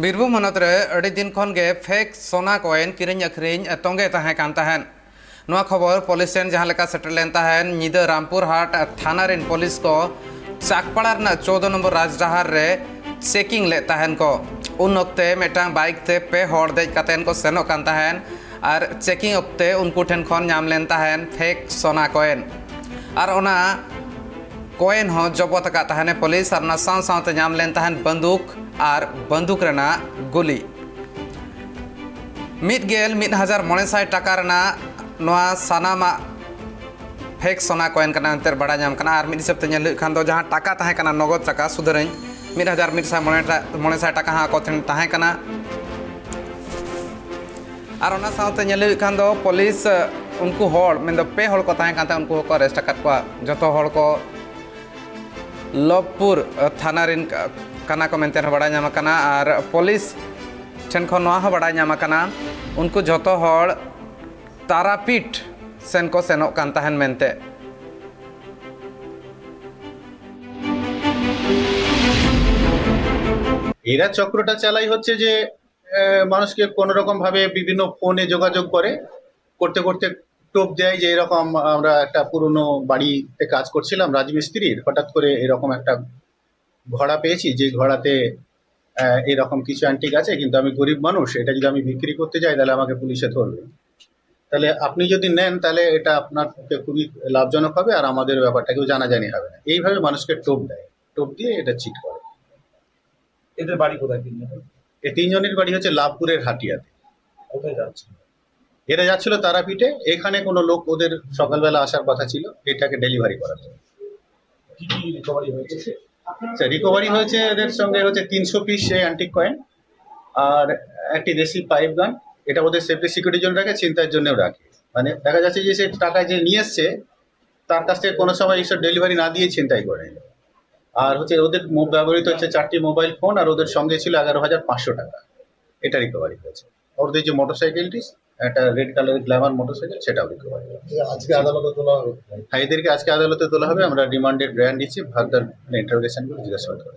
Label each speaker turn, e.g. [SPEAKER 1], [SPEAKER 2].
[SPEAKER 1] ᱵᱤᱨᱵᱷᱩᱢ ᱦᱚᱱᱚᱛ ᱨᱮ ᱟᱹᱰᱤ ᱫᱤᱱ ᱠᱷᱚᱱ ᱜᱮ ᱯᱷᱮᱠ ᱥᱳᱱᱟ ᱠᱚᱭᱮᱱ ᱠᱤᱨᱤᱧ ᱟᱹᱠᱷᱨᱤᱧ ᱛᱚᱸᱜᱮ ᱛᱟᱦᱮᱸ ᱠᱟᱱ ᱛᱟᱦᱮᱸᱫ। ᱱᱚᱣᱟ ᱠᱷᱚᱵᱚᱨ ᱯᱩलिस ᱴᱷᱮᱱ ᱡᱟᱦᱟᱸ ᱞᱮᱠᱟ ᱥᱮᱴᱮᱨ ᱞᱮᱱ ᱛᱟᱦᱮᱸᱫ, ᱧᱤᱫᱟᱹ ᱨᱟᱢᱯᱩर ᱦᱟᱴ थाना ᱨᱮᱱ ᱯᱩलिस ᱠᱚ ᱪᱟᱠᱯᱟᱲᱟ ᱨᱮᱱᱟᱜ 14 নম্বর राजडाहार रे चेकिंग ले तहन को। उन वक्ते मेटांग बाइक ते पे हॉर देज कातेन को सेनो कान तहन और चेकिंग वक्ते उनको ठेन खन नाम लेन तहन फेक सोना कॉइन और ओना कॉइन हो जबत का तहने पुलिस और ना साव सावते नाम लेन तहन बंदूक और बंदूक रेना गुली। मिड गेल 1900 टाका रेना नोआ सानामा फेक सोना कॉइन कना अंतर बड़ा नाम कना और मिड हिसाब ते नेल खान दो जहां टाका तहे कना नगद टाका सुधरኝ 1900 टाका हा को तहे कना और ओना सावते नेल खान दो पुलिस उनको होड़ मेन दो पे होड़ को तहे कानते उनको को अरेस्ट करत को जतो होड़ को लवपुर थाना रिन कना को मेनते बड़ा नाम कना और पुलिस ठेन खन नोआ हो बड़ा नाम कना उनको जतो होड़ तारापीठ सेन को सेनो कान तहन मेनते।
[SPEAKER 2] এরা চক্রটা চালাই হচ্ছে যে মানুষকে কোন রকম ভাবে বিভিন্ন ফোনে যোগাযোগ করতে করতে টোপ দেয় যে এরকম আমরা একটা পুরনো বাড়িতে কাজ করছিলাম রাজমিস্ত্রির, হঠাৎ করে এরকম একটা ঘোড়া পেয়েছি যে ঘোড়াতে এরকম কিছু অ্যান্টিক আছে, কিন্তু আমি গরিব মানুষ, এটা যদি আমি বিক্রি করতে যাই তাহলে আমাকে পুলিশে ধরবে, তাহলে আপনি যদি নেন তাহলে এটা আপনার পক্ষে খুবই লাভজনক হবে আর আমাদের ব্যাপারটাকেও জানাজানি হবে না। এইভাবে মানুষকে টোপ দেয়, টোপ দিয়ে এটা চিট করে।
[SPEAKER 3] এদের বাড়ি কোথায় তিনজন?
[SPEAKER 2] এই তিনজনের বাড়ি হচ্ছে লাভপুরের হাটিয়াতে।
[SPEAKER 3] কোথায় যাচ্ছে?
[SPEAKER 2] এরা যাচ্ছিল তারাপীঠে, এখানে কোনো লোক ওদের সকালবেলা আসার কথা ছিল এটাকে ডেলিভারি করার জন্য।
[SPEAKER 3] কি কি রিকভারি হয়েছে?
[SPEAKER 2] রিকভারি হয়েছে এদের সঙ্গে হচ্ছে 300 পিস অ্যান্টিক কয়েন আর একটি দেশি পাইপ গান। এটা ওদের সেফটি সিকিউরিটির জন্য রাখে, চিন্তার জন্যও রাখে। মানে দেখা যাচ্ছে যে সে টাকা যে নিয়ে এসছে তার কাছ থেকে কোনো সময় এইসব ডেলিভারি না দিয়ে ছিনতাই করে নিল। আর হচ্ছে ওদের ব্যবহৃত হচ্ছে 4টি মোবাইল ফোন আর ওদের সঙ্গে ছিল 11,500 টাকা, এটা রিকভারি হয়েছে। ওদের যে মোটরসাইকেলটি, একটা রেড কালারের গ্ল্যামার মোটরসাইকেল, সেটাও রিকভারি হয়েছে।
[SPEAKER 3] আজকে আদালতে তোলা হবে?
[SPEAKER 2] হ্যাঁ, এদেরকে আজকে আদালতে তোলা হবে। আমরা রিমান্ডেড গ্র্যান্ড দিচ্ছি, ফার্দার ইন্টারোগেশন করে জিজ্ঞাসাবাদ করব।